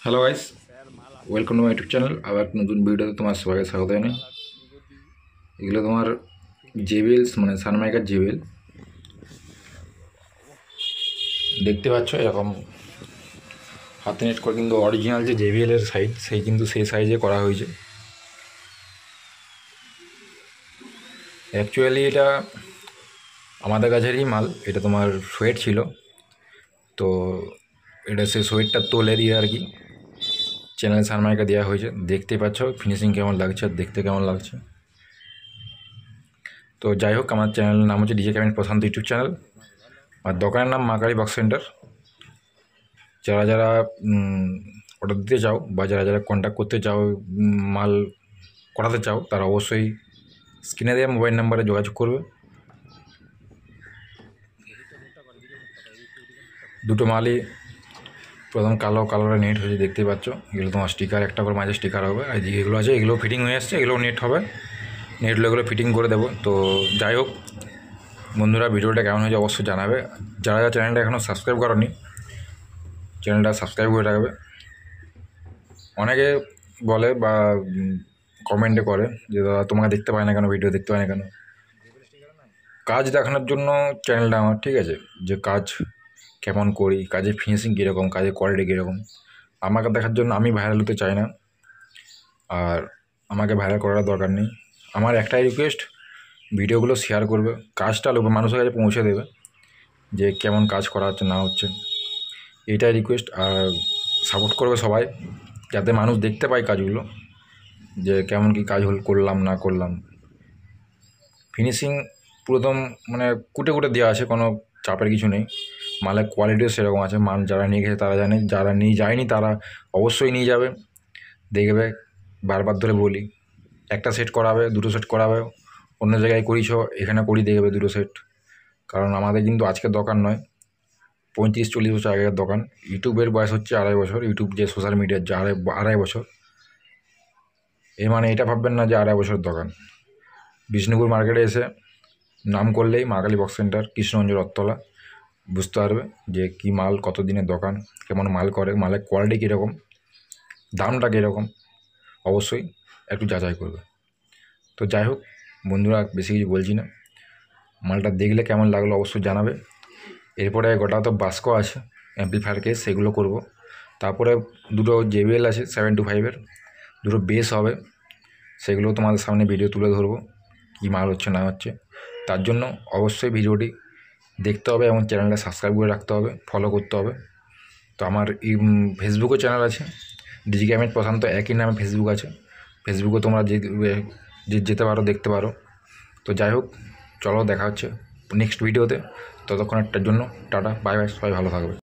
Hello guys, welcome to my YouTube channel. আবার একটা নতুন ভিডিওতে তোমার সবাইকে স্বাগত জানাই। এগুলো তোমার জেবিএলস মানে সানমাইকার জেবিএল দেখতে পাচ্ছ, এরকম হাতে নেট করে, কিন্তু অরিজিনাল যে জেবিএল এর সাইজ সেই সাইজে করা হয়েছে। অ্যাকচুয়ালি এটা আমাদের কাছেরই মাল, এটা তোমার সোয়েট ছিল, তো এটা সে সোয়েটটা তোলে দিয়ে আর কি চ্যানেল সানমাইকা দেওয়া হয়েছে। দেখতেই পাচ্ছ ফিনিশিং কেমন লাগছে আর দেখতে কেমন লাগছে। তো যাই হোক, আমার চ্যানেলের নাম হচ্ছে ডিজে ক্যাবিনেট প্রশান্ত ইউটিউব চ্যানেল, আর দোকানের নাম মা কালী বক্স সেন্টার। যারা যারা অর্ডার দিতে চাও বা যারা যারা কন্ট্যাক্ট করতে চাও, মাল করাতে চাও, তারা অবশ্যই স্ক্রিনে দেওয়া মোবাইল নাম্বারে যোগাযোগ করবে। দুটো মালই প্রথম কালো কালারের নেট হয়েছে, দেখতেই পাচ্ছ। এগুলো তোমার স্টিকার, একটা করে মাঝে স্টিকার হবে, আর যেগুলো আছে এগুলো ফিটিং হয়ে আসছে, এগুলো নেট হবে, নেটগুলো এগুলো ফিটিং করে দেবো। তো যাই হোক বন্ধুরা, ভিডিওটা কেমন হয়েছে অবশ্যই জানাবে। যারা যারা চ্যানেলটা এখনও সাবস্ক্রাইব করনি, চ্যানেলটা সাবস্ক্রাইব করে রাখবে। অনেকে বলে বা কমেন্টে করে যে দাদা তোমাকে দেখতে পায় না কেন, ভিডিও দেখতে পায় না কেন। কাজ দেখানোর জন্য চ্যানেলটা আমার, ঠিক আছে, যে কাজ কেমন করি, কাজের ফিনিশিং কীরকম, কাজের কোয়ালিটি কীরকম, আমাকে দেখার জন্য। আমি ভাইরাল হতে চাই না, আর আমাকে ভাইরাল করার দরকার নেই। আমার একটাই রিকোয়েস্ট, ভিডিওগুলো শেয়ার করবে, কাজটা মানুষের কাছে পৌঁছে দেবে যে কেমন কাজ করা হচ্ছে না হচ্ছে, এইটাই রিকোয়েস্ট। আর সাপোর্ট করবে সবাই, যাতে মানুষ দেখতে পায় কাজগুলো, যে কেমন কী কাজ করলাম না করলাম। ফিনিশিং পুরোদম মানে কুটে কুটে দেওয়া আছে, কোনো চাপের কিছু নেই। মালের কোয়ালিটিও সেরকম আছে। মাল যারা নিয়ে গেছে তারা জানে, যারা নিয়ে যায়নি তারা অবশ্যই নিয়ে যাবে। দেখবে, বারবার ধরে বলি, একটা সেট করাবে, দুটো সেট করাবে, অন্য জায়গায় করিছ, এখানে করি দেখবে দুটো সেট। কারণ আমাদের কিন্তু আজকের দোকান নয়, 35-40 বছর আগের দোকান। ইউটিউবের বয়স হচ্ছে 2.5 বছর, ইউটিউব যে সোশ্যাল মিডিয়ার যে 2.5 বছর। এর মানে এটা ভাববেন না যে 2.5 বছরের দোকান। বিষ্ণুপুর মার্কেটে এসে নাম করলেই মা কালী বক্স সেন্টার, কৃষ্ণগঞ্জ রথতলা, বুঝতে পারবে যে কী মাল, কত দিনের দোকান, কেমন মাল করে, মালের কোয়ালিটি কীরকম, দামটা কীরকম, অবশ্যই একটু যাচাই করবে। তো যাই হোক বন্ধুরা, বেশি কিছু বলছি না, মালটা দেখলে কেমন লাগলো অবশ্যই জানাবে। এরপরে গোটা তো বাস্ক আছে, অ্যাম্পলিফায়ার কেস, সেগুলো করব। তারপরে দুটো জেবিএল আছে 725-এর, দুটো বেস হবে, সেগুলো তোমাদের সামনে ভিডিও তুলে ধরবো, কী মাল হচ্ছে না হচ্ছে। তার জন্য অবশ্যই ভিডিওটি দেখতে হবে এবং চ্যানেলটা সাবস্ক্রাইব করে রাখতে হবে, ফলো করতে হবে। তো আমার ফেসবুকও চ্যানেল আছে, ডিজি ক্যাবিনেট প্রশান্ত, একই নামে ফেসবুক আছে। ফেসবুকে তোমরা যেতে পারো, দেখতে পারো। তো যাই হোক, চলো দেখা হচ্ছে নেক্সট ভিডিওতে। ততক্ষণেরটার জন্য টাটা, বাই বাই, সবাই ভালো থাকবে।